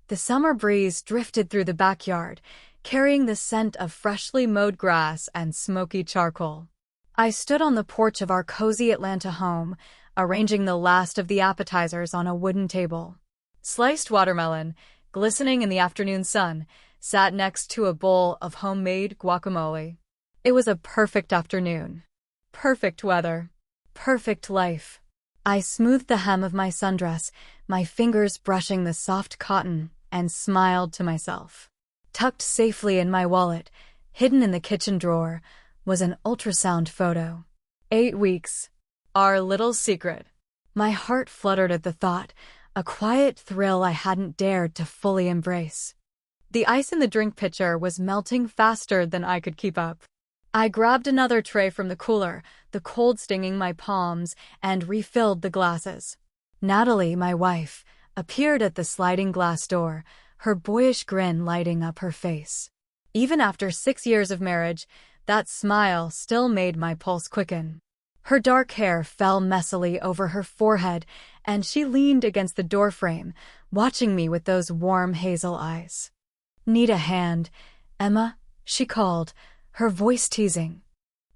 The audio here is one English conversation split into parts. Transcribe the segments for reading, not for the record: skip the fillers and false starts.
The summer breeze drifted through the backyard, carrying the scent of freshly mowed grass and smoky charcoal. I stood on the porch of our cozy Atlanta home, arranging the last of the appetizers on a wooden table. Sliced watermelon, glistening in the afternoon sun, sat next to a bowl of homemade guacamole. It was a perfect afternoon. Perfect weather. Perfect life. I smoothed the hem of my sundress, my fingers brushing the soft cotton, and smiled to myself. Tucked safely in my wallet, hidden in the kitchen drawer, was an ultrasound photo. 8 weeks. Our little secret. My heart fluttered at the thought, a quiet thrill I hadn't dared to fully embrace. The ice in the drink pitcher was melting faster than I could keep up. I grabbed another tray from the cooler, the cold stinging my palms, and refilled the glasses. Natalie, my wife, appeared at the sliding glass door, her boyish grin lighting up her face. Even after 6 years of marriage, that smile still made my pulse quicken. Her dark hair fell messily over her forehead, and she leaned against the doorframe, watching me with those warm hazel eyes. "Need a hand, Emma?" she called, her voice teasing.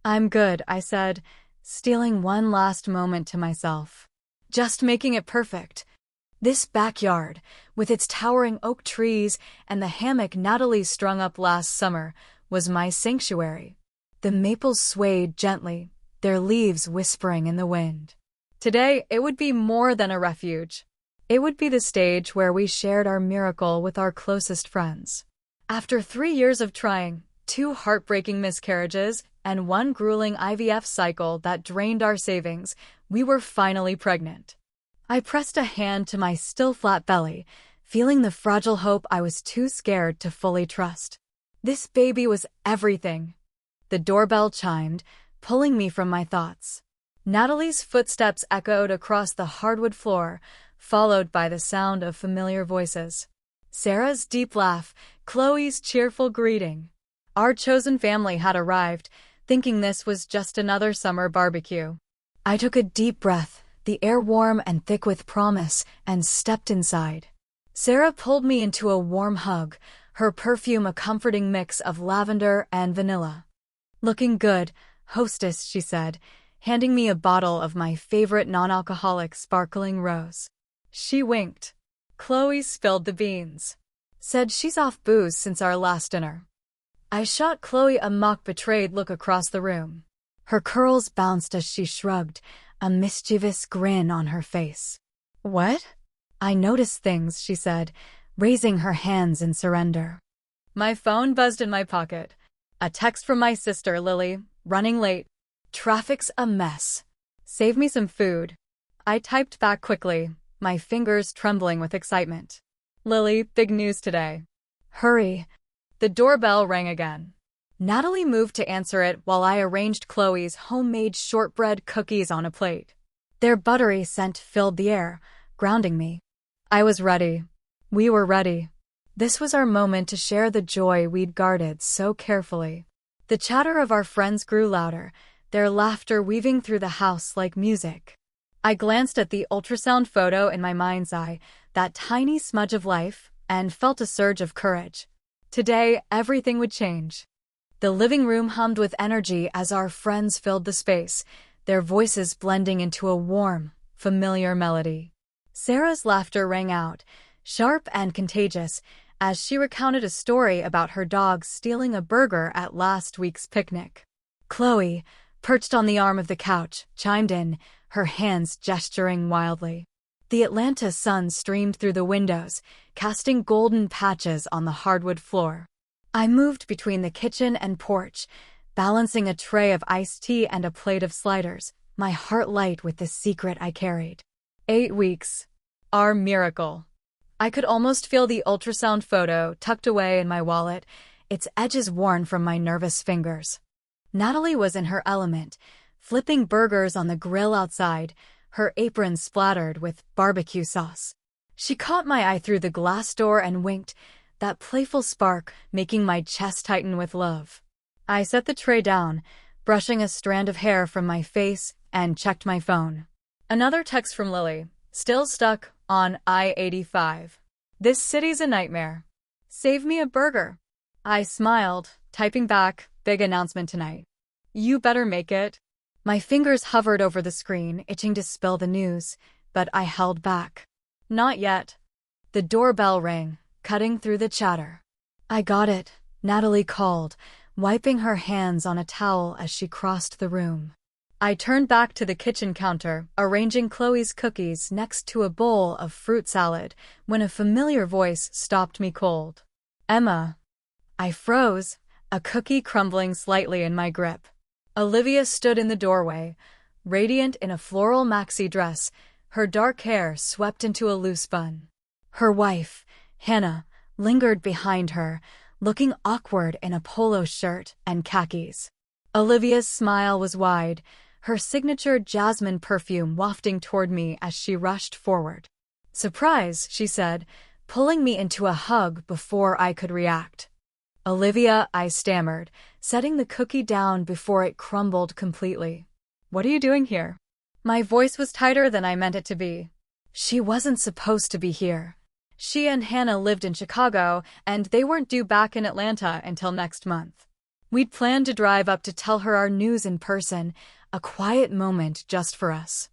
"I'm good," I said, stealing one last moment to myself. Just making it perfect. This backyard, with its towering oak trees and the hammock Natalie strung up last summer, was my sanctuary. The maples swayed gently, their leaves whispering in the wind. Today, it would be more than a refuge. It would be the stage where we shared our miracle with our closest friends. After 3 years of trying, 2 heartbreaking miscarriages, and 1 grueling IVF cycle that drained our savings, we were finally pregnant. I pressed a hand to my still flat belly, feeling the fragile hope I was too scared to fully trust. This baby was everything. The doorbell chimed, pulling me from my thoughts. Natalie's footsteps echoed across the hardwood floor, followed by the sound of familiar voices. Sarah's deep laugh, Chloe's cheerful greeting. Our chosen family had arrived, thinking this was just another summer barbecue. I took a deep breath, the air warm and thick with promise, and stepped inside. Sarah pulled me into a warm hug, her perfume a comforting mix of lavender and vanilla. "Looking good, hostess," she said, handing me a bottle of my favorite non-alcoholic sparkling rose. She winked. "Chloe spilled the beans. Said she's off booze since our last dinner." I shot Chloe a mock betrayed look across the room. Her curls bounced as she shrugged, a mischievous grin on her face. "What?" "I noticed things," she said, raising her hands in surrender. My phone buzzed in my pocket. A text from my sister, Lily, running late. "Traffic's a mess. Save me some food." I typed back quickly, my fingers trembling with excitement. "Lily, big news today." "Hurry." The doorbell rang again. Natalie moved to answer it while I arranged Chloe's homemade shortbread cookies on a plate. Their buttery scent filled the air, grounding me. I was ready. We were ready. This was our moment to share the joy we'd guarded so carefully. The chatter of our friends grew louder, their laughter weaving through the house like music. I glanced at the ultrasound photo in my mind's eye, that tiny smudge of life, and felt a surge of courage. Today, everything would change. The living room hummed with energy as our friends filled the space, their voices blending into a warm, familiar melody. Sarah's laughter rang out, sharp and contagious, as she recounted a story about her dog stealing a burger at last week's picnic. Chloe, perched on the arm of the couch, chimed in, her hands gesturing wildly. The Atlanta sun streamed through the windows, casting golden patches on the hardwood floor. I moved between the kitchen and porch, balancing a tray of iced tea and a plate of sliders, my heart light with the secret I carried. 8 weeks. Our miracle. I could almost feel the ultrasound photo tucked away in my wallet, its edges worn from my nervous fingers. Natalie was in her element, flipping burgers on the grill outside, her apron splattered with barbecue sauce. She caught my eye through the glass door and winked, that playful spark making my chest tighten with love. I set the tray down, brushing a strand of hair from my face, and checked my phone. Another text from Lily, still stuck on I-85. This city's a nightmare. Save me a burger. I smiled, typing back, big announcement tonight. You better make it. My fingers hovered over the screen, itching to spill the news, but I held back. Not yet. The doorbell rang, cutting through the chatter. I got it, Natalie called, wiping her hands on a towel as she crossed the room. I turned back to the kitchen counter, arranging Chloe's cookies next to a bowl of fruit salad, when a familiar voice stopped me cold. Emma. I froze, a cookie crumbling slightly in my grip. Olivia stood in the doorway, radiant in a floral maxi dress, her dark hair swept into a loose bun. Her wife, Hannah, lingered behind her, looking awkward in a polo shirt and khakis. Olivia's smile was wide, her signature jasmine perfume wafting toward me as she rushed forward. Surprise, she said, pulling me into a hug before I could react. Olivia, I stammered, setting the cookie down before it crumbled completely. What are you doing here? My voice was tighter than I meant it to be. She wasn't supposed to be here. She and Hannah lived in Chicago, and they weren't due back in Atlanta until next month. We'd planned to drive up to tell her our news in person, a quiet moment just for us.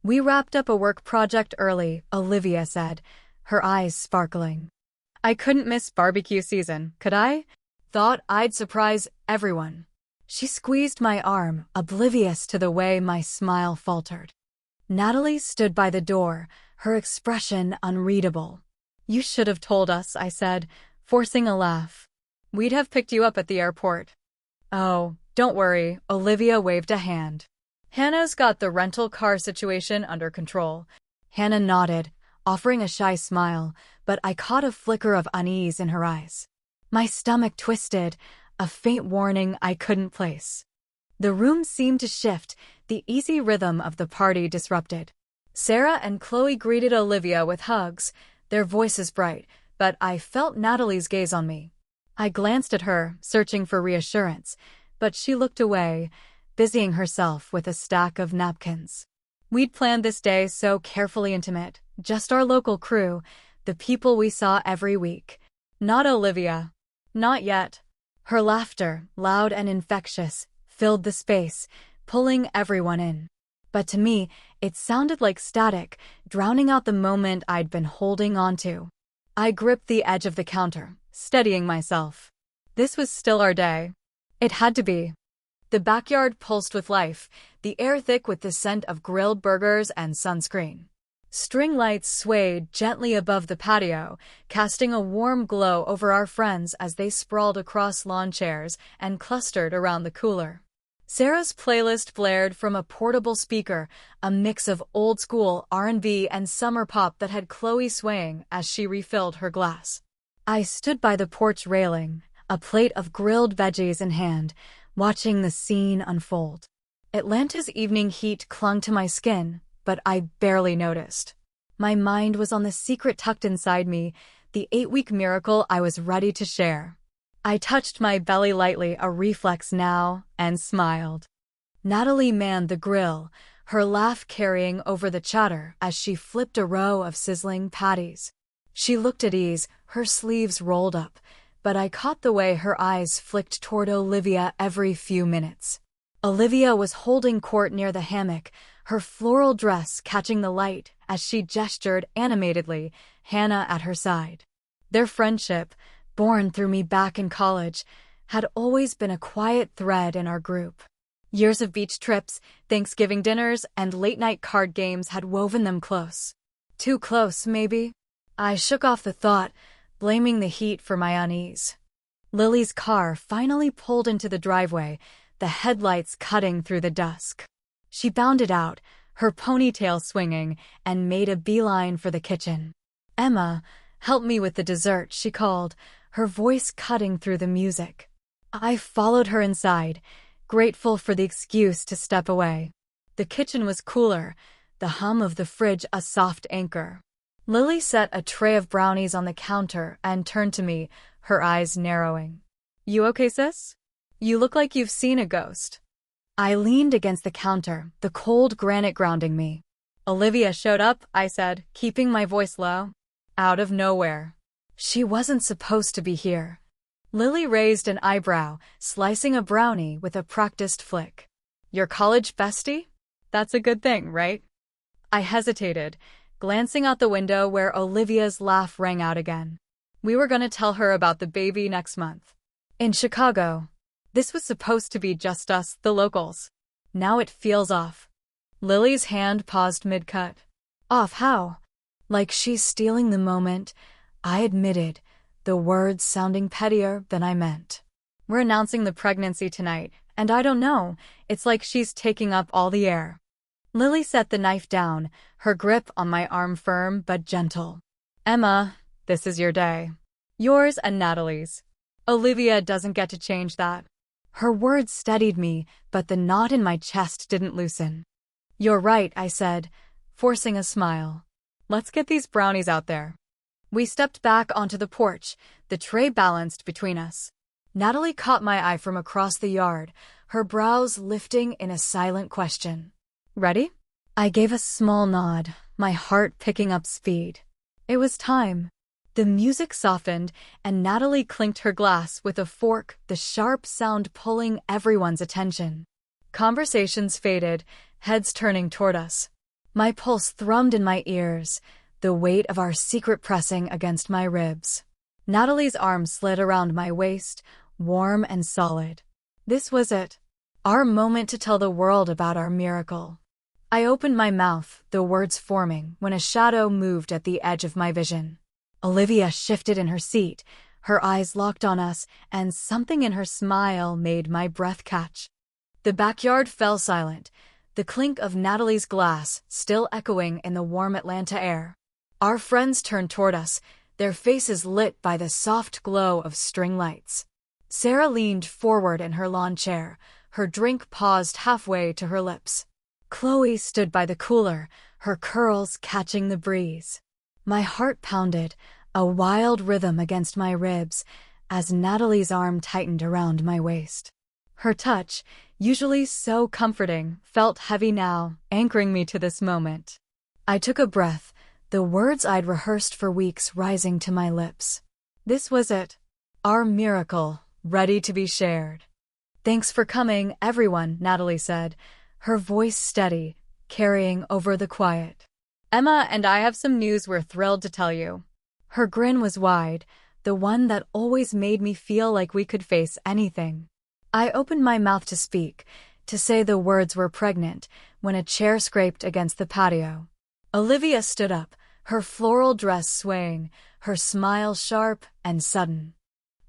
We wrapped up a work project early, Olivia said, her eyes sparkling. I couldn't miss barbecue season, could I? Thought I'd surprise everyone. She squeezed my arm, oblivious to the way my smile faltered. Natalie stood by the door, her expression unreadable. You should have told us, I said, forcing a laugh. We'd have picked you up at the airport. Oh, don't worry, Olivia waved a hand. Hannah's got the rental car situation under control. Hannah nodded, offering a shy smile, but I caught a flicker of unease in her eyes. My stomach twisted, a faint warning I couldn't place. The room seemed to shift, the easy rhythm of the party disrupted. Sarah and Chloe greeted Olivia with hugs, their voices bright, but I felt Natalie's gaze on me. I glanced at her, searching for reassurance, but she looked away, busying herself with a stack of napkins. We'd planned this day so carefully intimate, just our local crew, the people we saw every week. Not Olivia. Not yet. Her laughter, loud and infectious, filled the space, pulling everyone in. But to me, it sounded like static, drowning out the moment I'd been holding onto. I gripped the edge of the counter, steadying myself. This was still our day. It had to be. The backyard pulsed with life, the air thick with the scent of grilled burgers and sunscreen. String lights swayed gently above the patio, casting a warm glow over our friends as they sprawled across lawn chairs and clustered around the cooler. Sarah's playlist blared from a portable speaker, a mix of old-school R&B and summer pop that had Chloe swaying as she refilled her glass. I stood by the porch railing, a plate of grilled veggies in hand, watching the scene unfold. Atlanta's evening heat clung to my skin, but I barely noticed. My mind was on the secret tucked inside me, the 8-week miracle I was ready to share. I touched my belly lightly, a reflex now, and smiled. Natalie manned the grill, her laugh carrying over the chatter as she flipped a row of sizzling patties. She looked at ease, her sleeves rolled up, but I caught the way her eyes flicked toward Olivia every few minutes. Olivia was holding court near the hammock, her floral dress catching the light as she gestured animatedly, Hannah at her side. Their friendship, born through me back in college, had always been a quiet thread in our group. Years of beach trips, Thanksgiving dinners, and late-night card games had woven them close. Too close, maybe? I shook off the thought, blaming the heat for my unease. Lily's car finally pulled into the driveway, the headlights cutting through the dusk. She bounded out, her ponytail swinging, and made a beeline for the kitchen. Emma, help me with the dessert, she called, her voice cutting through the music. I followed her inside, grateful for the excuse to step away. The kitchen was cooler, the hum of the fridge a soft anchor. Lily set a tray of brownies on the counter and turned to me, her eyes narrowing. You okay, sis? You look like you've seen a ghost. I leaned against the counter, the cold granite grounding me. Olivia showed up, I said, keeping my voice low. Out of nowhere. She wasn't supposed to be here. Lily raised an eyebrow, slicing a brownie with a practiced flick. Your college bestie? That's a good thing, right? I hesitated, glancing out the window where Olivia's laugh rang out again. We were going to tell her about the baby next month. In Chicago. This was supposed to be just us, the locals. Now it feels off. Lily's hand paused mid-cut. Off how? Like she's stealing the moment, I admitted, the words sounding pettier than I meant. We're announcing the pregnancy tonight, and I don't know, it's like she's taking up all the air. Lily set the knife down, her grip on my arm firm but gentle. Emma, this is your day. Yours and Natalie's. Olivia doesn't get to change that. Her words steadied me, but the knot in my chest didn't loosen. You're right, I said, forcing a smile. Let's get these brownies out there. We stepped back onto the porch, the tray balanced between us. Natalie caught my eye from across the yard, her brows lifting in a silent question. Ready? I gave a small nod, my heart picking up speed. It was time. The music softened, and Natalie clinked her glass with a fork, the sharp sound pulling everyone's attention. Conversations faded, heads turning toward us. My pulse thrummed in my ears, the weight of our secret pressing against my ribs. Natalie's arm slid around my waist, warm and solid. This was it. Our moment to tell the world about our miracle. I opened my mouth, the words forming, when a shadow moved at the edge of my vision. Olivia shifted in her seat, her eyes locked on us, and something in her smile made my breath catch. The backyard fell silent, the clink of Natalie's glass still echoing in the warm Atlanta air. Our friends turned toward us, their faces lit by the soft glow of string lights. Sarah leaned forward in her lawn chair, her drink paused halfway to her lips. Chloe stood by the cooler, her curls catching the breeze. My heart pounded, a wild rhythm against my ribs, as Natalie's arm tightened around my waist. Her touch, usually so comforting, felt heavy now, anchoring me to this moment. I took a breath, the words I'd rehearsed for weeks rising to my lips. This was it. Our miracle, ready to be shared. Thanks for coming, everyone, Natalie said, her voice steady, carrying over the quiet. Emma and I have some news we're thrilled to tell you. Her grin was wide, the one that always made me feel like we could face anything. I opened my mouth to speak, to say the words were pregnant, when a chair scraped against the patio. Olivia stood up, her floral dress swaying, her smile sharp and sudden.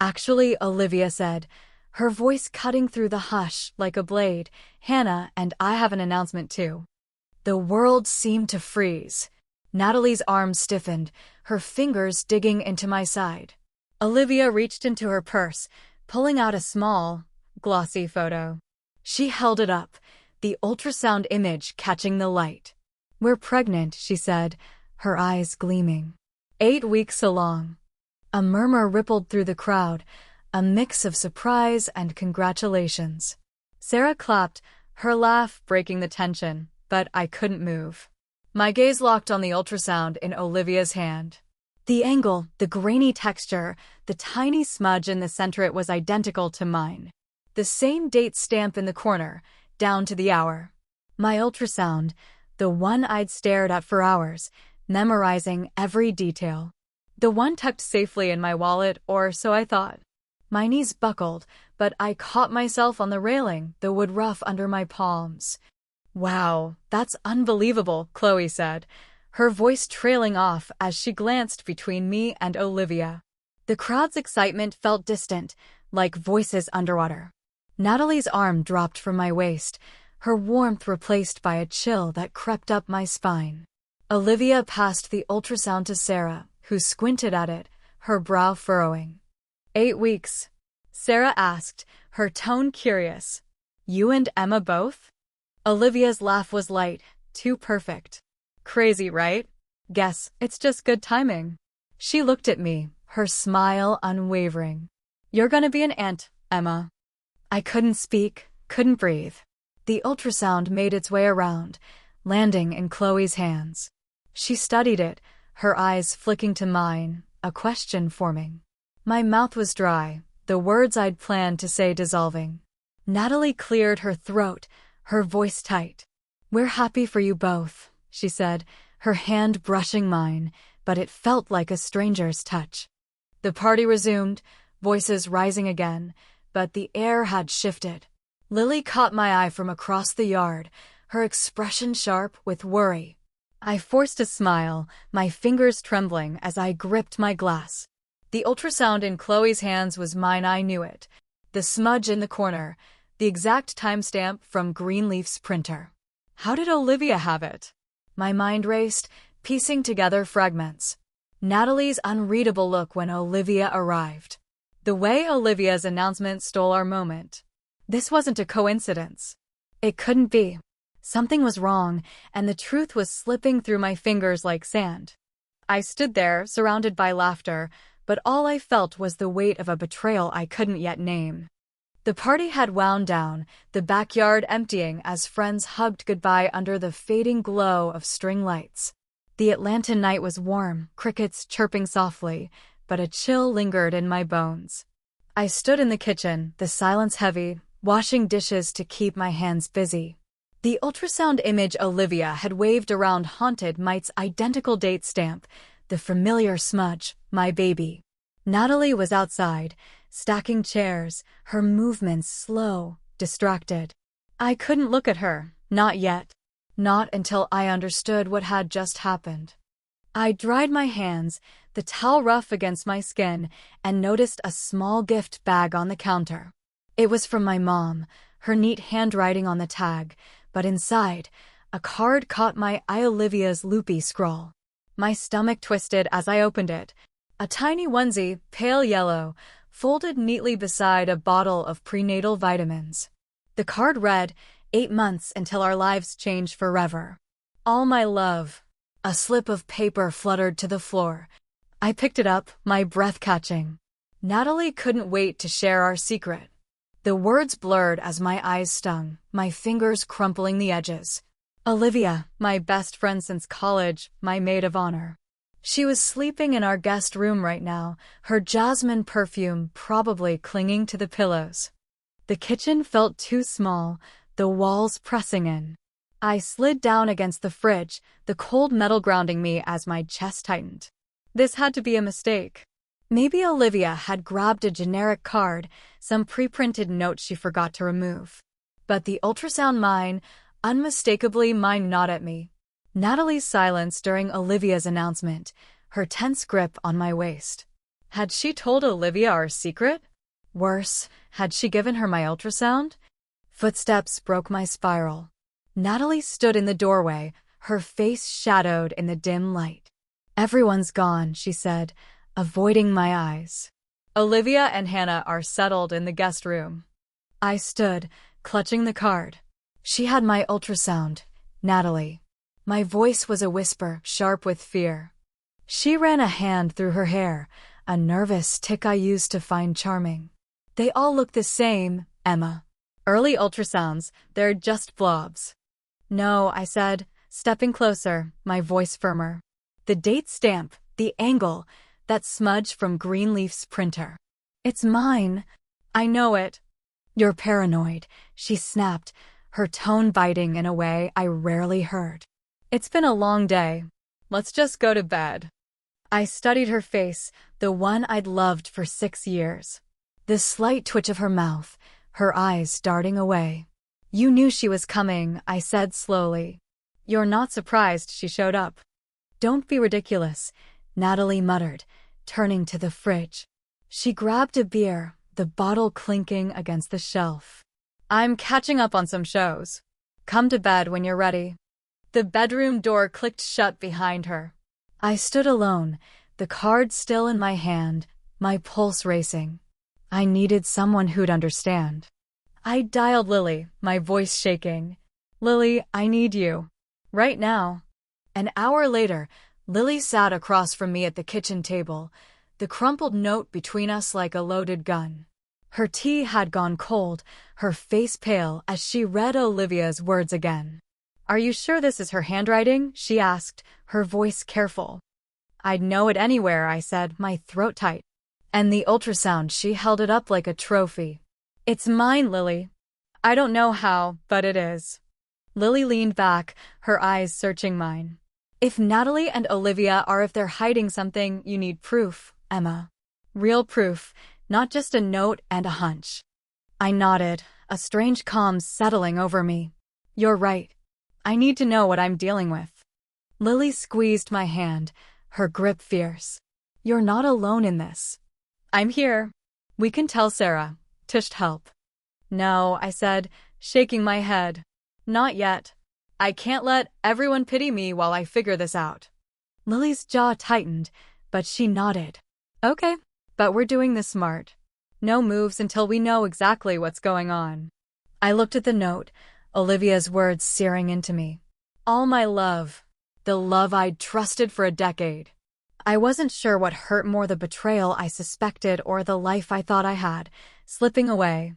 Actually, Olivia said, her voice cutting through the hush like a blade, Hannah and I have an announcement too. The world seemed to freeze. Natalie's arms stiffened, her fingers digging into my side. Olivia reached into her purse, pulling out a small, glossy photo. She held it up, the ultrasound image catching the light. We're pregnant, she said, her eyes gleaming. 8 weeks along. A murmur rippled through the crowd, a mix of surprise and congratulations. Sarah clapped, her laugh breaking the tension, but I couldn't move. My gaze locked on the ultrasound in Olivia's hand. The angle, the grainy texture, the tiny smudge in the center, it was identical to mine. The same date stamp in the corner, down to the hour. My ultrasound, the one I'd stared at for hours, memorizing every detail. The one tucked safely in my wallet, or so I thought. My knees buckled, but I caught myself on the railing, the wood rough under my palms. Wow, that's unbelievable, Chloe said, her voice trailing off as she glanced between me and Olivia. The crowd's excitement felt distant, like voices underwater. Natalie's arm dropped from my waist, her warmth replaced by a chill that crept up my spine. Olivia passed the ultrasound to Sarah, who squinted at it, her brow furrowing. 8 weeks? Sarah asked, her tone curious. You and Emma both? Olivia's laugh was light, too perfect. Crazy, right? Guess it's just good timing. She looked at me, her smile unwavering. You're gonna be an aunt, Emma. I couldn't speak, couldn't breathe. The ultrasound made its way around, landing in Chloe's hands. She studied it, her eyes flicking to mine, a question forming. My mouth was dry, the words I'd planned to say dissolving. Natalie cleared her throat, her voice tight. "We're happy for you both," she said, her hand brushing mine, but it felt like a stranger's touch. The party resumed, voices rising again, but the air had shifted. Lily caught my eye from across the yard, her expression sharp with worry. I forced a smile, my fingers trembling as I gripped my glass. The ultrasound in Chloe's hands was mine, I knew it. The smudge in the corner, the exact timestamp from Greenleaf's printer. How did Olivia have it? My mind raced, piecing together fragments. Natalie's unreadable look when Olivia arrived. The way Olivia's announcement stole our moment. This wasn't a coincidence. It couldn't be. Something was wrong, and the truth was slipping through my fingers like sand. I stood there, surrounded by laughter, but all I felt was the weight of a betrayal I couldn't yet name. The party had wound down, the backyard emptying as friends hugged goodbye under the fading glow of string lights. The Atlanta night was warm, crickets chirping softly, but a chill lingered in my bones. I stood in the kitchen, the silence heavy, washing dishes to keep my hands busy. The ultrasound image Olivia had waved around haunted Mite's identical date stamp, the familiar smudge, my baby. Natalie was outside, stacking chairs, her movements slow, distracted. I couldn't look at her, not yet. Not until I understood what had just happened. I dried my hands, the towel rough against my skin, and noticed a small gift bag on the counter. It was from my mom, her neat handwriting on the tag, but inside, a card caught my eye, Olivia's loopy scrawl. My stomach twisted as I opened it. A tiny onesie, pale yellow, folded neatly beside a bottle of prenatal vitamins. The card read, 8 months until our lives change forever. All my love. A slip of paper fluttered to the floor. I picked it up, my breath catching. Natalie couldn't wait to share our secret. The words blurred as my eyes stung, my fingers crumpling the edges. Olivia, my best friend since college, my maid of honor. She was sleeping in our guest room right now, her jasmine perfume probably clinging to the pillows. The kitchen felt too small, the walls pressing in. I slid down against the fridge, the cold metal grounding me as my chest tightened. This had to be a mistake. Maybe Olivia had grabbed a generic card, some pre-printed note she forgot to remove. But the ultrasound mine, unmistakably mine, gnawed at me. Natalie's silence during Olivia's announcement, her tense grip on my waist. Had she told Olivia our secret? Worse, had she given her my ultrasound? Footsteps broke my spiral. Natalie stood in the doorway, her face shadowed in the dim light. "Everyone's gone," she said, avoiding my eyes. "Olivia and Hannah are settled in the guest room." I stood, clutching the card. She had my ultrasound, Natalie. My voice was a whisper, sharp with fear. She ran a hand through her hair, a nervous tick I used to find charming. "They all look the same, Emma. Early ultrasounds, they're just blobs." "No," I said, stepping closer, my voice firmer. "The date stamp, the angle, that smudge from Greenleaf's printer. It's mine. I know it." "You're paranoid," she snapped, her tone biting in a way I rarely heard. "It's been a long day. Let's just go to bed." I studied her face, the one I'd loved for 6 years. The slight twitch of her mouth, her eyes darting away. "You knew she was coming," I said slowly. "You're not surprised she showed up." "Don't be ridiculous," Natalie muttered, turning to the fridge. She grabbed a beer, the bottle clinking against the shelf. "I'm catching up on some shows. Come to bed when you're ready." The bedroom door clicked shut behind her. I stood alone, the card still in my hand, my pulse racing. I needed someone who'd understand. I dialed Lily, my voice shaking. "Lily, I need you. Right now." An hour later, Lily sat across from me at the kitchen table, the crumpled note between us like a loaded gun. Her tea had gone cold, her face pale as she read Olivia's words again. "Are you sure this is her handwriting?" she asked, her voice careful. I'd know it anywhere, I said, my throat tight. And the ultrasound, she held it up like a trophy. It's mine, Lily. I don't know how, but it is. Lily leaned back, her eyes searching mine. If Natalie and Olivia are if they're hiding something, you need proof, Emma. Real proof, not just a note and a hunch. I nodded, a strange calm settling over me. You're right. I need to know what I'm dealing with. Lily squeezed my hand, her grip fierce. You're not alone in this. I'm here. We can tell Sarah. Tisht help. No, I said, shaking my head. Not yet. I can't let everyone pity me while I figure this out. Lily's jaw tightened, but she nodded. Okay, but we're doing this smart. No moves until we know exactly what's going on. I looked at the note, Olivia's words searing into me. All my love. The love I'd trusted for a decade. I wasn't sure what hurt more, the betrayal I suspected or the life I thought I had, slipping away.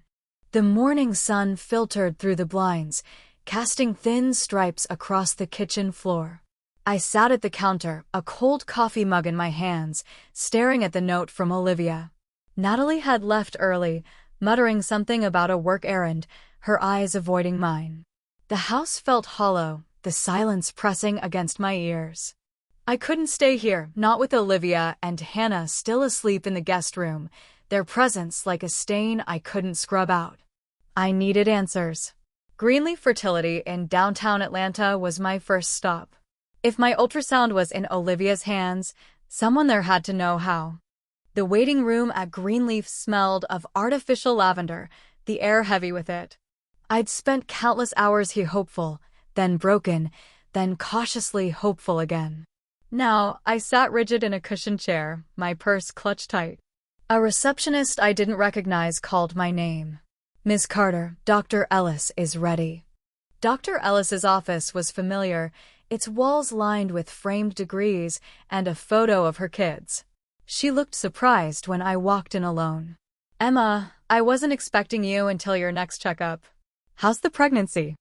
The morning sun filtered through the blinds, casting thin stripes across the kitchen floor. I sat at the counter, a cold coffee mug in my hands, staring at the note from Olivia. Natalie had left early, muttering something about a work errand, her eyes avoiding mine. The house felt hollow, the silence pressing against my ears. I couldn't stay here, not with Olivia and Hannah still asleep in the guest room, their presence like a stain I couldn't scrub out. I needed answers. Greenleaf Fertility in downtown Atlanta was my first stop. If my ultrasound was in Olivia's hands, someone there had to know how. The waiting room at Greenleaf smelled of artificial lavender, the air heavy with it. I'd spent countless hours here hopeful, then broken, then cautiously hopeful again. Now, I sat rigid in a cushioned chair, my purse clutched tight. A receptionist I didn't recognize called my name. Ms. Carter, Dr. Ellis is ready. Dr. Ellis's office was familiar, its walls lined with framed degrees and a photo of her kids. She looked surprised when I walked in alone. Emma, I wasn't expecting you until your next checkup. How's the pregnancy?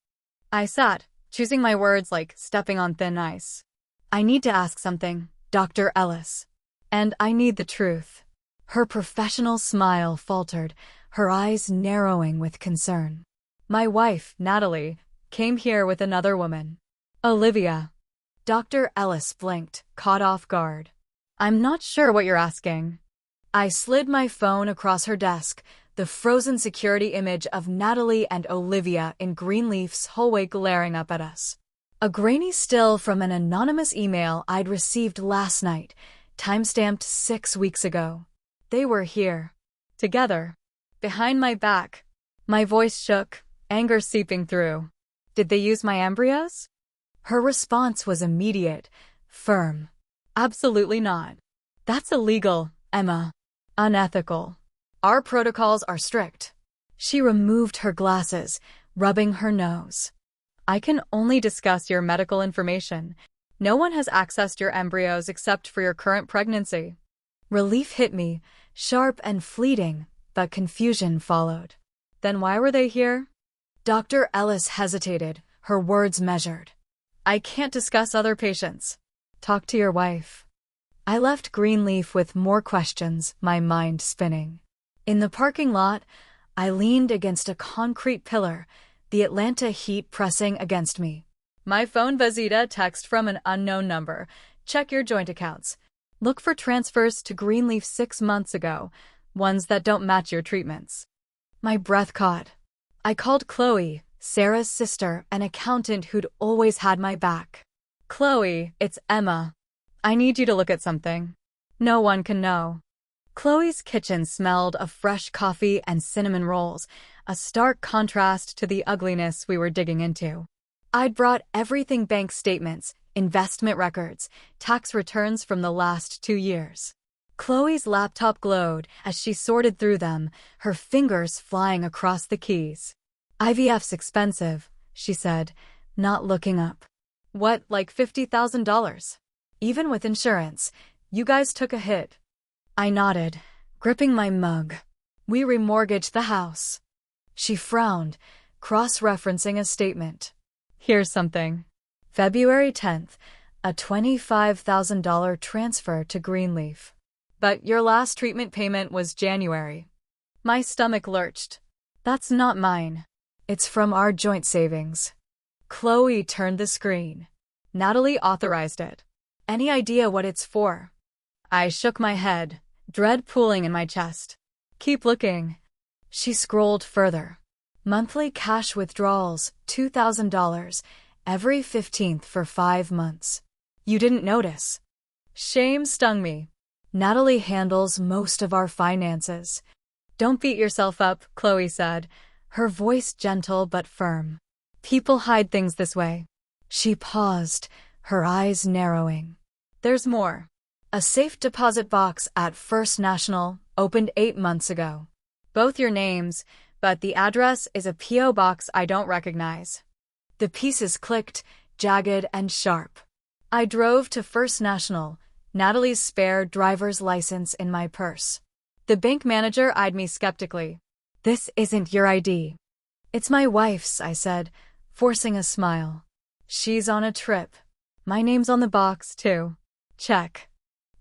I sat, choosing my words like stepping on thin ice. I need to ask something, Dr. Ellis. And I need the truth. Her professional smile faltered, her eyes narrowing with concern. My wife, Natalie, came here with another woman. Olivia. Dr. Ellis blinked, caught off guard. I'm not sure what you're asking. I slid my phone across her desk, the frozen security image of Natalie and Olivia in Greenleaf's hallway glaring up at us. A grainy still from an anonymous email I'd received last night, timestamped 6 weeks ago. They were here. Together. Behind my back. My voice shook, anger seeping through. Did they use my embryos? Her response was immediate, firm. Absolutely not. That's illegal, Emma. Unethical. Our protocols are strict. She removed her glasses, rubbing her nose. I can only discuss your medical information. No one has accessed your embryos except for your current pregnancy. Relief hit me, sharp and fleeting, but confusion followed. Then why were they here? Dr. Ellis hesitated, her words measured. I can't discuss other patients. Talk to your wife. I left Greenleaf with more questions, my mind spinning. In the parking lot, I leaned against a concrete pillar, the Atlanta heat pressing against me. My phone buzzed, text from an unknown number. Check your joint accounts. Look for transfers to Greenleaf 6 months ago, ones that don't match your treatments. My breath caught. I called Chloe, Sarah's sister, an accountant who'd always had my back. Chloe, it's Emma. I need you to look at something. No one can know. Chloe's kitchen smelled of fresh coffee and cinnamon rolls, a stark contrast to the ugliness we were digging into. I'd brought everything: bank statements, investment records, tax returns from the last 2 years. Chloe's laptop glowed as she sorted through them, her fingers flying across the keys. IVF's expensive, she said, not looking up. What, like $50,000? Even with insurance, you guys took a hit. I nodded, gripping my mug. We remortgaged the house. She frowned, cross-referencing a statement. Here's something. February 10th, A $25,000 transfer to Greenleaf. But your last treatment payment was January. My stomach lurched. That's not mine. It's from our joint savings. Chloe turned the screen. Natalie authorized it. Any idea what it's for? I shook my head, dread pooling in my chest. Keep looking. She scrolled further. Monthly cash withdrawals, $2,000, every 15th for 5 months. You didn't notice. Shame stung me. Natalie handles most of our finances. Don't beat yourself up, Chloe said, her voice gentle but firm. People hide things this way. She paused, her eyes narrowing. There's more. A safe deposit box at First National opened 8 months ago. Both your names, but the address is a P.O. box I don't recognize. The pieces clicked, jagged and sharp. I drove to First National, Natalie's spare driver's license in my purse. The bank manager eyed me skeptically. This isn't your ID. It's my wife's, I said, forcing a smile. She's on a trip. My name's on the box, too. Check.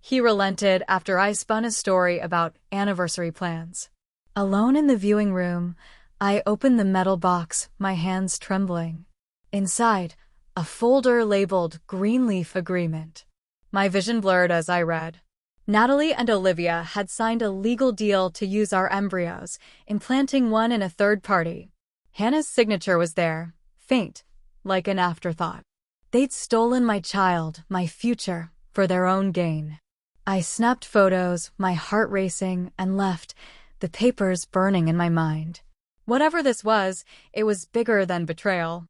He relented after I spun a story about anniversary plans. Alone in the viewing room, I opened the metal box, my hands trembling. Inside, a folder labeled Greenleaf Agreement. My vision blurred as I read. Natalie and Olivia had signed a legal deal to use our embryos, implanting one in a third party. Hannah's signature was there, faint, like an afterthought. They'd stolen my child, my future, for their own gain. I snapped photos, my heart racing, and left, the papers burning in my mind. Whatever this was, it was bigger than betrayal.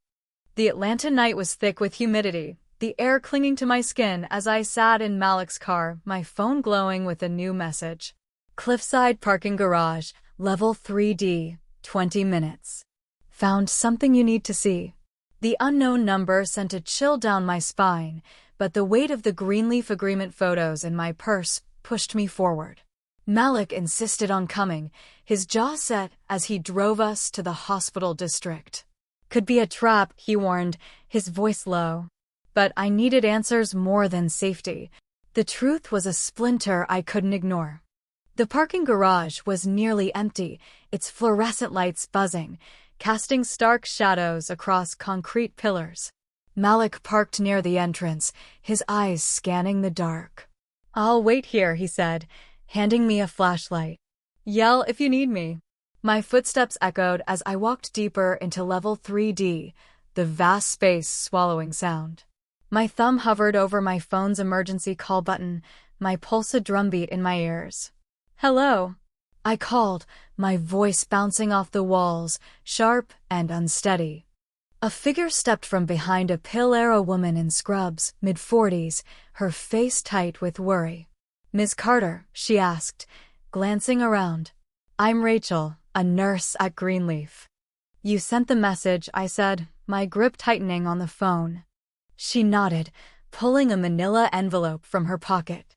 The Atlanta night was thick with humidity, the air clinging to my skin as I sat in Malik's car, my phone glowing with a new message. Cliffside parking garage, level 3D, 20 minutes. Found something you need to see. The unknown number sent a chill down my spine, but the weight of the Greenleaf Agreement photos in my purse pushed me forward. Malik insisted on coming, his jaw set as he drove us to the hospital district. Could be a trap, he warned, his voice low. But I needed answers more than safety. The truth was a splinter I couldn't ignore. The parking garage was nearly empty, its fluorescent lights buzzing, casting stark shadows across concrete pillars. Malik parked near the entrance, his eyes scanning the dark. I'll wait here, he said, handing me a flashlight. Yell if you need me. My footsteps echoed as I walked deeper into level 3D, the vast space swallowing sound. My thumb hovered over my phone's emergency call button, my pulse a drumbeat in my ears. Hello. I called, my voice bouncing off the walls, sharp and unsteady. A figure stepped from behind a pale-era woman in scrubs, mid-40s, her face tight with worry. Ms. Carter, she asked, glancing around. I'm Rachel, a nurse at Greenleaf. You sent the message, I said, my grip tightening on the phone. She nodded, pulling a manila envelope from her pocket.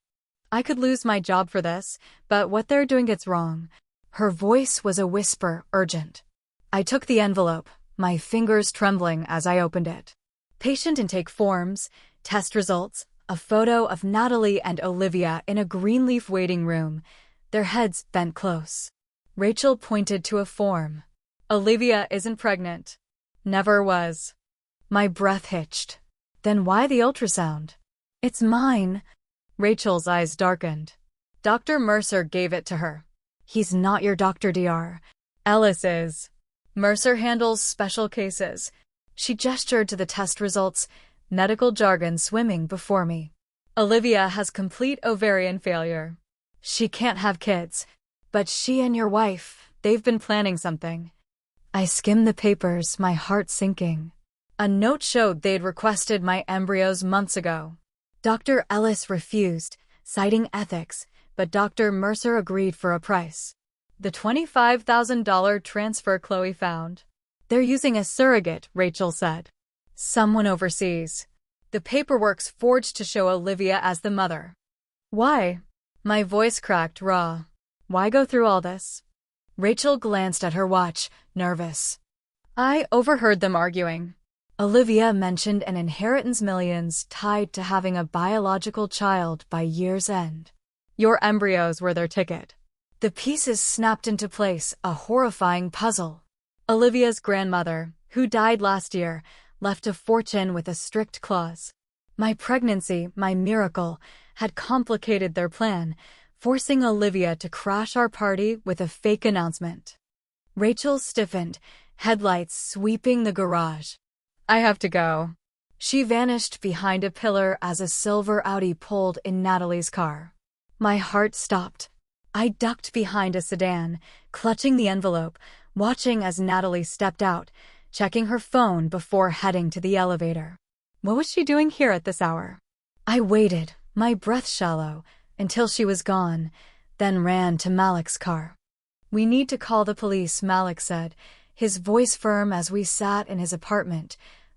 I could lose my job for this, but what they're doing gets wrong. Her voice was a whisper, urgent. I took the envelope, my fingers trembling as I opened it. Patient intake forms, test results, a photo of Natalie and Olivia in a Greenleaf waiting room, their heads bent close. Rachel pointed to a form. Olivia isn't pregnant. Never was. My breath hitched. Then why the ultrasound? It's mine. Rachel's eyes darkened. Dr. Mercer gave it to her. He's not your Dr. Dr. Ellis is. Mercer handles special cases. She gestured to the test results, medical jargon swimming before me. Olivia has complete ovarian failure. She can't have kids. But she and your wife, they've been planning something. I skimmed the papers, my heart sinking. A note showed they'd requested my embryos months ago. Dr. Ellis refused, citing ethics, but Dr. Mercer agreed for a price. The $25,000 transfer Chloe found. They're using a surrogate, Rachel said. Someone overseas. The paperwork's forged to show Olivia as the mother. Why? My voice cracked raw. Why go through all this? Rachel glanced at her watch, nervous. I overheard them arguing. Olivia mentioned an inheritance millions tied to having a biological child by year's end. Your embryos were their ticket. The pieces snapped into place, a horrifying puzzle. Olivia's grandmother, who died last year, left a fortune with a strict clause. My pregnancy, my miracle, had complicated their plan, forcing Olivia to crash our party with a fake announcement. Rachel stiffened, headlights sweeping the garage. I have to go. She vanished behind a pillar as a silver Audi pulled in Natalie's car. My heart stopped. I ducked behind a sedan, clutching the envelope, watching as Natalie stepped out, checking her phone before heading to the elevator. What was she doing here at this hour? I waited, my breath shallow, until she was gone, then ran to Malik's car. We need to call the police, Malik said, his voice firm as we sat in his apartment.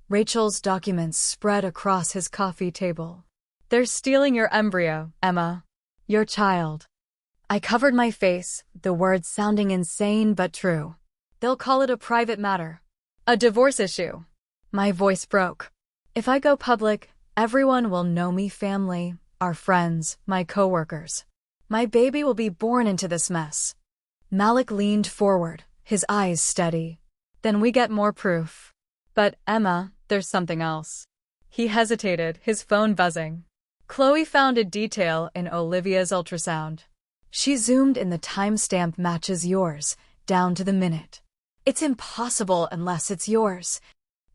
Rachel's documents spread across his coffee table. They're stealing your embryo, Emma. Your child. I covered my face, the words sounding insane but true. They'll call it a private matter. A divorce issue. My voice broke. If I go public, everyone will know me, family, our friends, my coworkers. My baby will be born into this mess. Malik leaned forward, his eyes steady. Then we get more proof. But, Emma, there's something else. He hesitated, his phone buzzing. Chloe found a detail in Olivia's ultrasound. She zoomed in. The timestamp matches yours, down to the minute. It's impossible unless it's yours.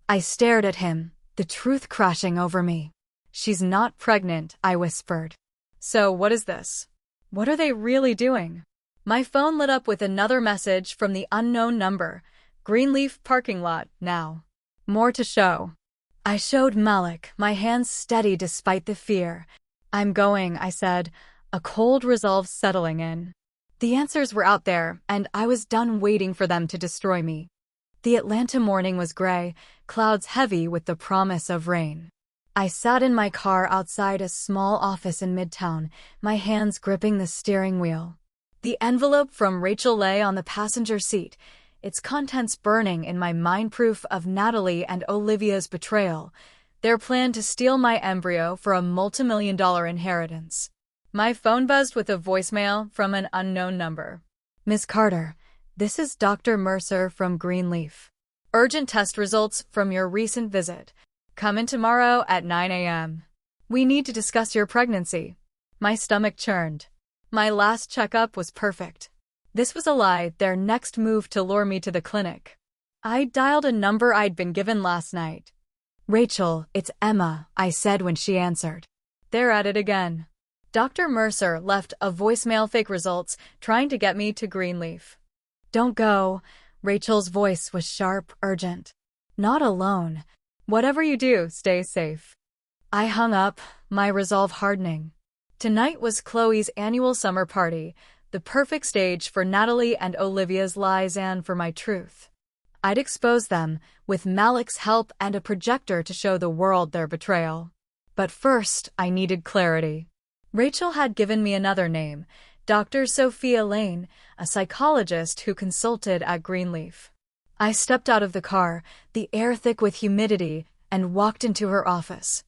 I stared at him, the truth crashing over me. She's not pregnant, I whispered. So what is this? What are they really doing? My phone lit up with another message from the unknown number. Greenleaf parking lot, now. More to show. I showed Malik, my hands steady despite the fear. I'm going, I said, a cold resolve settling in. The answers were out there, and I was done waiting for them to destroy me. The Atlanta morning was gray, clouds heavy with the promise of rain. I sat in my car outside a small office in Midtown, my hands gripping the steering wheel. The envelope from Rachel lay on the passenger seat, its contents burning in my mind, proof of Natalie and Olivia's betrayal, their plan to steal my embryo for a multimillion-dollar inheritance. My phone buzzed with a voicemail from an unknown number. Miss Carter, this is Dr. Mercer from Greenleaf. Urgent test results from your recent visit. Come in tomorrow at 9 a.m. We need to discuss your pregnancy. My stomach churned. My last checkup was perfect. This was a lie, their next move to lure me to the clinic. I dialed a number I'd been given last night. Rachel, it's Emma, I said when she answered. They're at it again. Dr. Mercer left a voicemail, fake results, trying to get me to Greenleaf. Don't go. Rachel's voice was sharp, urgent. Not alone. Whatever you do, stay safe. I hung up, my resolve hardening. Tonight was Chloe's annual summer party, the perfect stage for Natalie and Olivia's lies and for my truth. I'd expose them, with Malik's help and a projector to show the world their betrayal. But first, I needed clarity. Rachel had given me another name, Dr. Sophia Lane, a psychologist who consulted at Greenleaf. I stepped out of the car, the air thick with humidity, and walked into her office.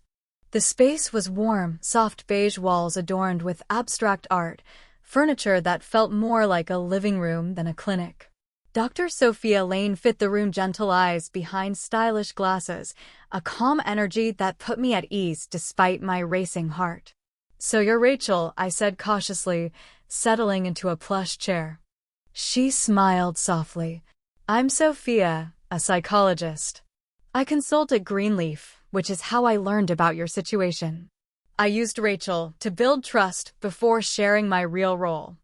The space was warm, soft beige walls adorned with abstract art, furniture that felt more like a living room than a clinic. Dr. Sophia Lane fit the room, gentle eyes behind stylish glasses, a calm energy that put me at ease despite my racing heart. So you're Rachel, I said cautiously, settling into a plush chair. She smiled softly. I'm Sophia, a psychologist. I consult at Greenleaf, which is how I learned about your situation. I used Rachel to build trust before sharing my real role.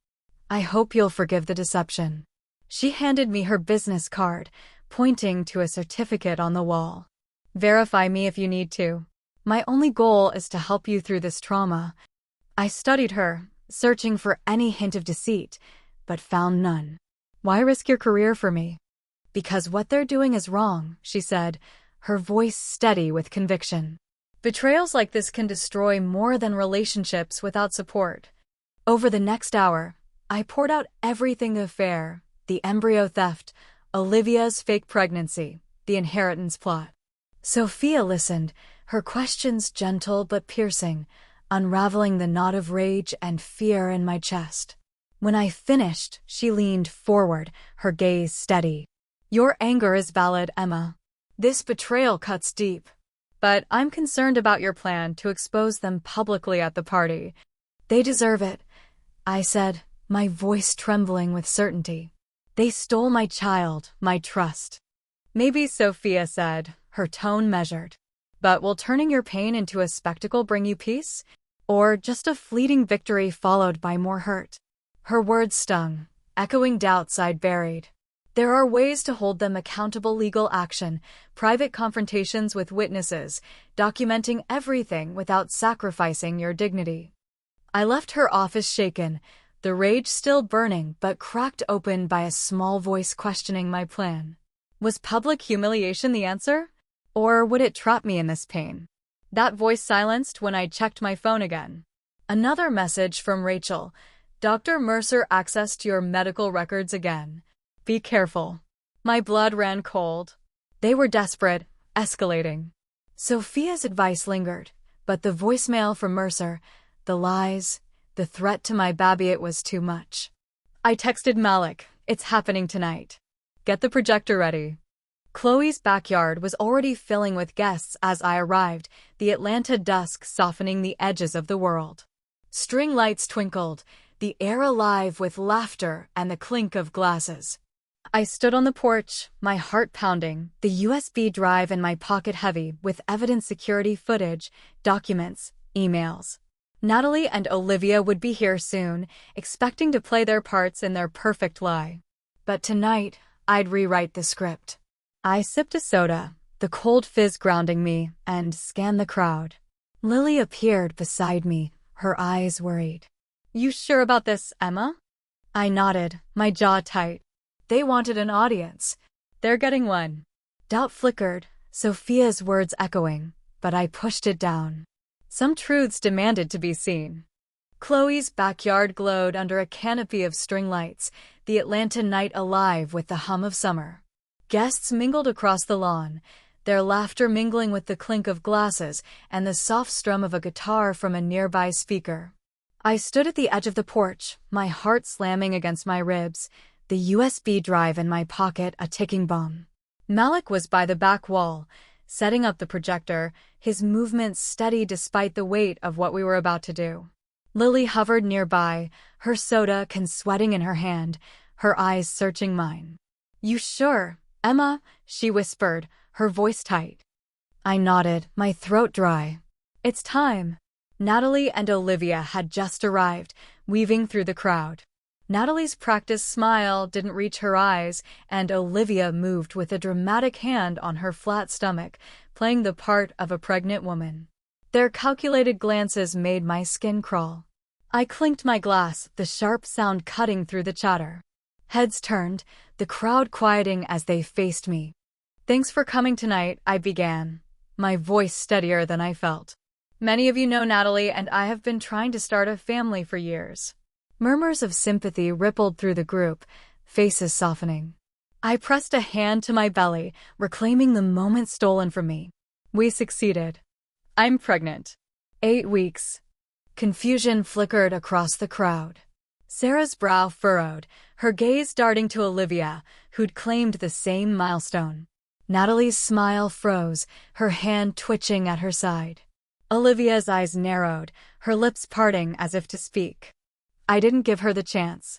I hope you'll forgive the deception. She handed me her business card, pointing to a certificate on the wall. Verify me if you need to. My only goal is to help you through this trauma. I studied her, searching for any hint of deceit, but found none. Why risk your career for me? Because what they're doing is wrong, she said, her voice steady with conviction. Betrayals like this can destroy more than relationships without support. Over the next hour, I poured out everything: the affair, the embryo theft, Olivia's fake pregnancy, the inheritance plot. Sophia listened, her questions gentle but piercing, unraveling the knot of rage and fear in my chest. When I finished, she leaned forward, her gaze steady. Your anger is valid, Emma. This betrayal cuts deep. But I'm concerned about your plan to expose them publicly at the party. They deserve it, I said, my voice trembling with certainty. They stole my child, my trust. Maybe, Sophia said, her tone measured. But will turning your pain into a spectacle bring you peace? Or just a fleeting victory followed by more hurt? Her words stung, echoing doubts I'd buried. There are ways to hold them accountable: legal action, private confrontations with witnesses, documenting everything without sacrificing your dignity. I left her office shaken, the rage still burning but cracked open by a small voice questioning my plan. Was public humiliation the answer? Or would it trap me in this pain? That voice silenced when I checked my phone again. Another message from Rachel. Dr. Mercer accessed your medical records again. Be careful. My blood ran cold. They were desperate, escalating. Sophia's advice lingered, but the voicemail from Mercer, the lies, the threat to my baby, it was too much. I texted Malik, it's happening tonight. Get the projector ready. Chloe's backyard was already filling with guests as I arrived, the Atlanta dusk softening the edges of the world. String lights twinkled, the air alive with laughter and the clink of glasses. I stood on the porch, my heart pounding, the USB drive in my pocket heavy with evidence, security footage, documents, emails. Natalie and Olivia would be here soon, expecting to play their parts in their perfect lie. But tonight, I'd rewrite the script. I sipped a soda, the cold fizz grounding me, and scanned the crowd. Lily appeared beside me, her eyes worried. You sure about this, Emma? I nodded, my jaw tight. They wanted an audience. They're getting one. Doubt flickered, Sophia's words echoing, but I pushed it down. Some truths demanded to be seen. Chloe's backyard glowed under a canopy of string lights, the Atlanta night alive with the hum of summer. Guests mingled across the lawn, their laughter mingling with the clink of glasses and the soft strum of a guitar from a nearby speaker. I stood at the edge of the porch, my heart slamming against my ribs, the USB drive in my pocket a ticking bomb. Malik was by the back wall, setting up the projector, his movements steady despite the weight of what we were about to do. Lily hovered nearby, her soda can sweating in her hand, her eyes searching mine. You sure, Emma? She whispered, her voice tight. I nodded, my throat dry. It's time. Natalie and Olivia had just arrived, weaving through the crowd. Natalie's practiced smile didn't reach her eyes, and Olivia moved with a dramatic hand on her flat stomach, playing the part of a pregnant woman. Their calculated glances made my skin crawl. I clinked my glass, the sharp sound cutting through the chatter. Heads turned, the crowd quieting as they faced me. Thanks for coming tonight, I began, my voice steadier than I felt. Many of you know Natalie, and I have been trying to start a family for years. Murmurs of sympathy rippled through the group, faces softening. I pressed a hand to my belly, reclaiming the moment stolen from me. We succeeded. I'm pregnant. 8 weeks. Confusion flickered across the crowd. Sarah's brow furrowed, her gaze darting to Olivia, who'd claimed the same milestone. Natalie's smile froze, her hand twitching at her side. Olivia's eyes narrowed, her lips parting as if to speak. I didn't give her the chance.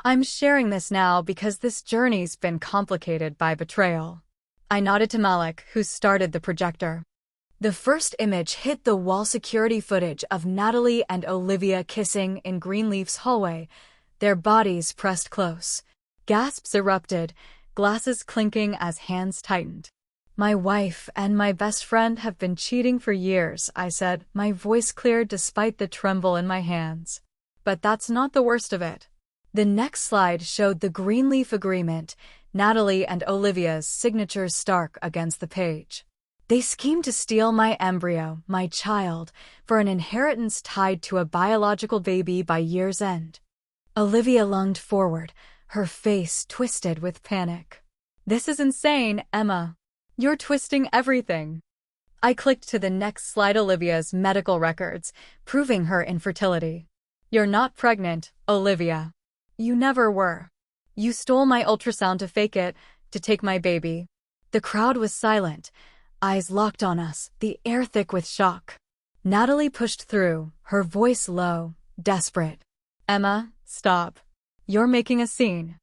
I'm sharing this now because this journey's been complicated by betrayal. I nodded to Malik, who started the projector. The first image hit the wall, security footage of Natalie and Olivia kissing in Greenleaf's hallway, their bodies pressed close. Gasps erupted, glasses clinking as hands tightened. My wife and my best friend have been cheating for years, I said, my voice cleared despite the tremble in my hands. But that's not the worst of it. The next slide showed the Greenleaf agreement, Natalie and Olivia's signatures stark against the page. They schemed to steal my embryo, my child, for an inheritance tied to a biological baby by year's end. Olivia lunged forward, her face twisted with panic. This is insane, Emma. You're twisting everything. I clicked to the next slide. Olivia's medical records, proving her infertility. You're not pregnant, Olivia. You never were. You stole my ultrasound to fake it, to take my baby. The crowd was silent, eyes locked on us, the air thick with shock. Natalie pushed through, her voice low, desperate. Emma, stop. You're making a scene.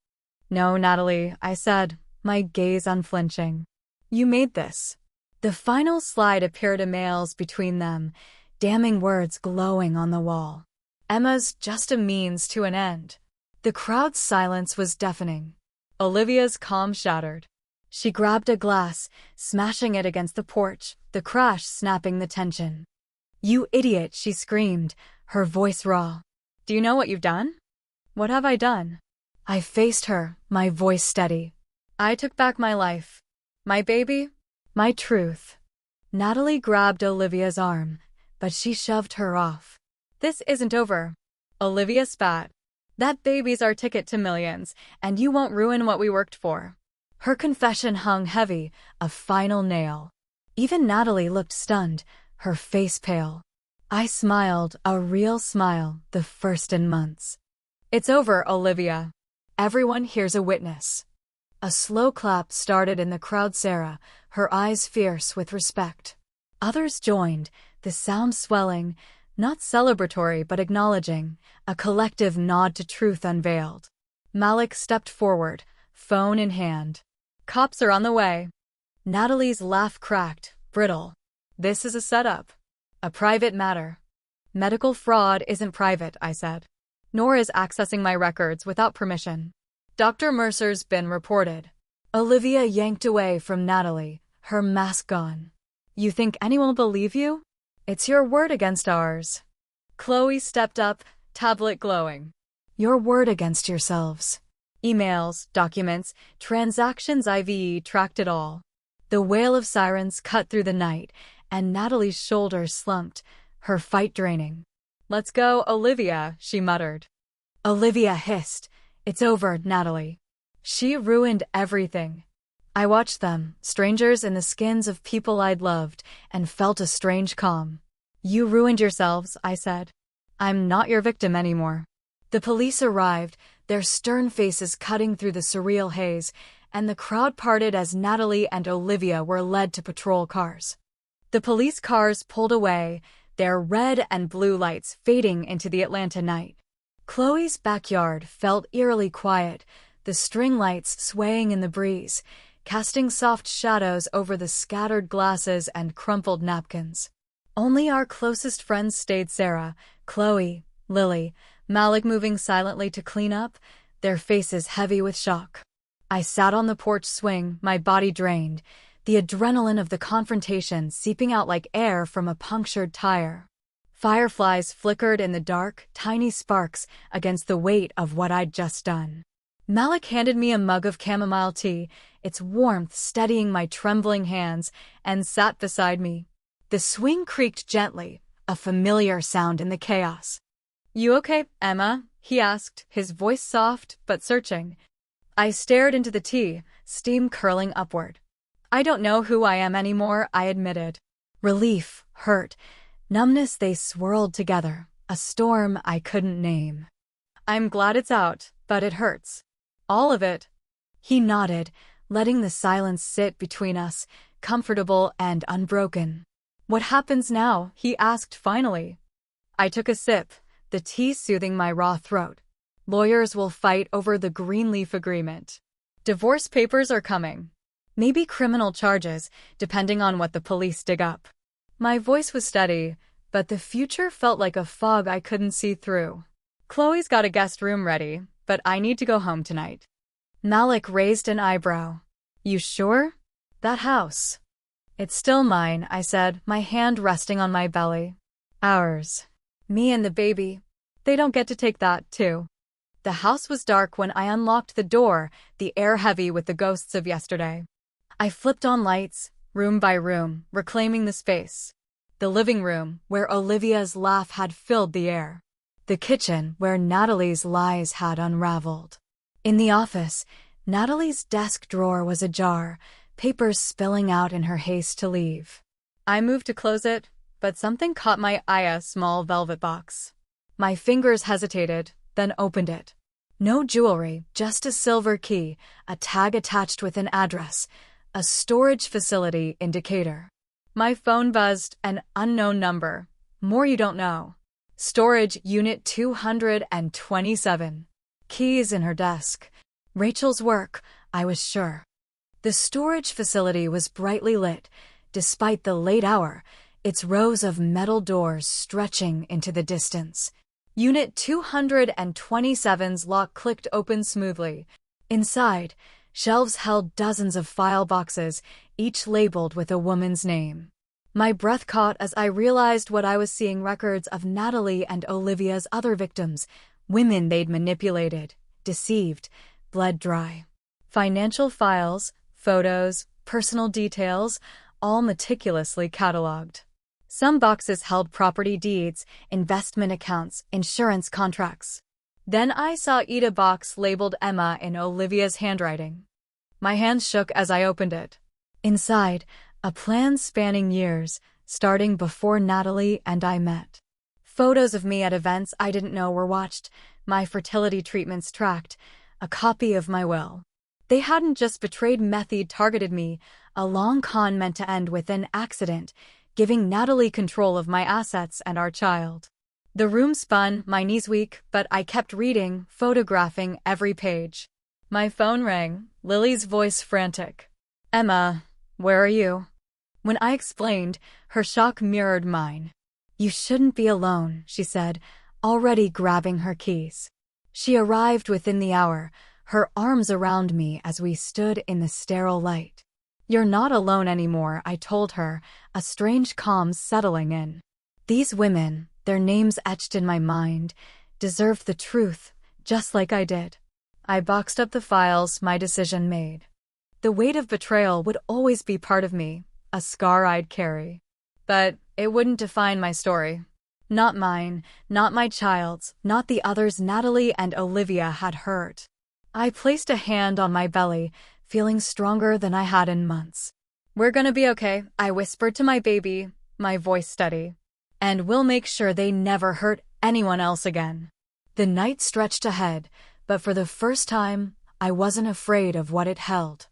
No, Natalie, I said, my gaze unflinching. You made this. The final slide appeared, emails between them, damning words glowing on the wall. Emma's just a means to an end. The crowd's silence was deafening. Olivia's calm shattered. She grabbed a glass, smashing it against the porch, the crash snapping the tension. You idiot, she screamed, her voice raw. Do you know what you've done? What have I done? I faced her, my voice steady. I took back my life. My baby. My truth. Natalie grabbed Olivia's arm, but she shoved her off. This isn't over. Olivia spat. That baby's our ticket to millions, and you won't ruin what we worked for. Her confession hung heavy, a final nail. Even Natalie looked stunned, her face pale. I smiled, a real smile, the first in months. It's over, Olivia. Everyone here's a witness. A slow clap started in the crowd. Sarah, her eyes fierce with respect. Others joined, the sound swelling, not celebratory but acknowledging, a collective nod to truth unveiled. Malik stepped forward, phone in hand. Cops are on the way. Natalie's laugh cracked, brittle. This is a setup. A private matter. Medical fraud isn't private, I said. Nor is accessing my records without permission. Dr. Mercer's been reported. Olivia yanked away from Natalie, her mask gone. You think anyone will believe you? It's your word against ours. Chloe stepped up, tablet glowing. Your word against yourselves. Emails, documents, transactions. I've tracked it all. The wail of sirens cut through the night, and Natalie's shoulders slumped, her fight draining. Let's go, Olivia, she muttered. Olivia hissed. It's over, Natalie. She ruined everything. I watched them, strangers in the skins of people I'd loved, and felt a strange calm. You ruined yourselves, I said. I'm not your victim anymore. The police arrived, their stern faces cutting through the surreal haze, and the crowd parted as Natalie and Olivia were led to patrol cars. The police cars pulled away, their red and blue lights fading into the Atlanta night. Chloe's backyard felt eerily quiet, the string lights swaying in the breeze, casting soft shadows over the scattered glasses and crumpled napkins. Only our closest friends stayed: Sarah, Chloe, Lily, Malik moving silently to clean up, their faces heavy with shock. I sat on the porch swing, my body drained, the adrenaline of the confrontation seeping out like air from a punctured tire. Fireflies flickered in the dark, tiny sparks against the weight of what I'd just done. Malik handed me a mug of chamomile tea, its warmth steadying my trembling hands, and sat beside me. The swing creaked gently, a familiar sound in the chaos. You okay, Emma? He asked, his voice soft but searching. I stared into the tea, steam curling upward. I don't know who I am anymore, I admitted. Relief, hurt, numbness, they swirled together, a storm I couldn't name. I'm glad it's out, but it hurts. All of it. He nodded, letting the silence sit between us, comfortable and unbroken. What happens now? He asked finally. I took a sip, the tea soothing my raw throat. Lawyers will fight over the Greenleaf Agreement. Divorce papers are coming. Maybe criminal charges, depending on what the police dig up. My voice was steady, but the future felt like a fog I couldn't see through. Chloe's got a guest room ready, but I need to go home tonight. Malik raised an eyebrow. You sure? That house. It's still mine, I said, my hand resting on my belly. Ours. Me and the baby. They don't get to take that, too. The house was dark when I unlocked the door, the air heavy with the ghosts of yesterday. I flipped on lights, room by room, reclaiming the space. The living room, where Olivia's laugh had filled the air. The kitchen, where Natalie's lies had unraveled. In the office, Natalie's desk drawer was ajar, papers spilling out in her haste to leave. I moved to close it, but something caught my eye, a small velvet box. My fingers hesitated, then opened it. No jewelry, just a silver key, a tag attached with an address, a storage facility indicator. My phone buzzed, an unknown number. More you don't know. Storage Unit 227. Keys in her desk. Rachel's work, I was sure. The storage facility was brightly lit, despite the late hour, its rows of metal doors stretching into the distance. Unit 227's lock clicked open smoothly. Inside, shelves held dozens of file boxes, each labeled with a woman's name. My breath caught as I realized what I was seeing: records of Natalie and Olivia's other victims, women they'd manipulated, deceived, bled dry. Financial files, photos, personal details, all meticulously cataloged. Some boxes held property deeds, investment accounts, insurance contracts. Then I saw a box labeled Emma in Olivia's handwriting. My hands shook as I opened it. Inside, a plan spanning years, starting before Natalie and I met. Photos of me at events I didn't know were watched, my fertility treatments tracked, a copy of my will. They hadn't just betrayed me, they'd targeted me, a long con meant to end with an accident, giving Natalie control of my assets and our child. The room spun, my knees weak, but I kept reading, photographing every page. My phone rang, Lily's voice frantic. "Emma, where are you?" When I explained, her shock mirrored mine. "You shouldn't be alone," she said, already grabbing her keys. She arrived within the hour, her arms around me as we stood in the sterile light. "You're not alone anymore," I told her, a strange calm settling in. These women, their names etched in my mind, deserved the truth, just like I did. I boxed up the files, my decision made. The weight of betrayal would always be part of me, a scar I'd carry. But it wouldn't define my story. Not mine, not my child's, not the others Natalie and Olivia had hurt. I placed a hand on my belly, feeling stronger than I had in months. "We're gonna be okay," I whispered to my baby, my voice steady. "And we'll make sure they never hurt anyone else again." The night stretched ahead, but for the first time, I wasn't afraid of what it held.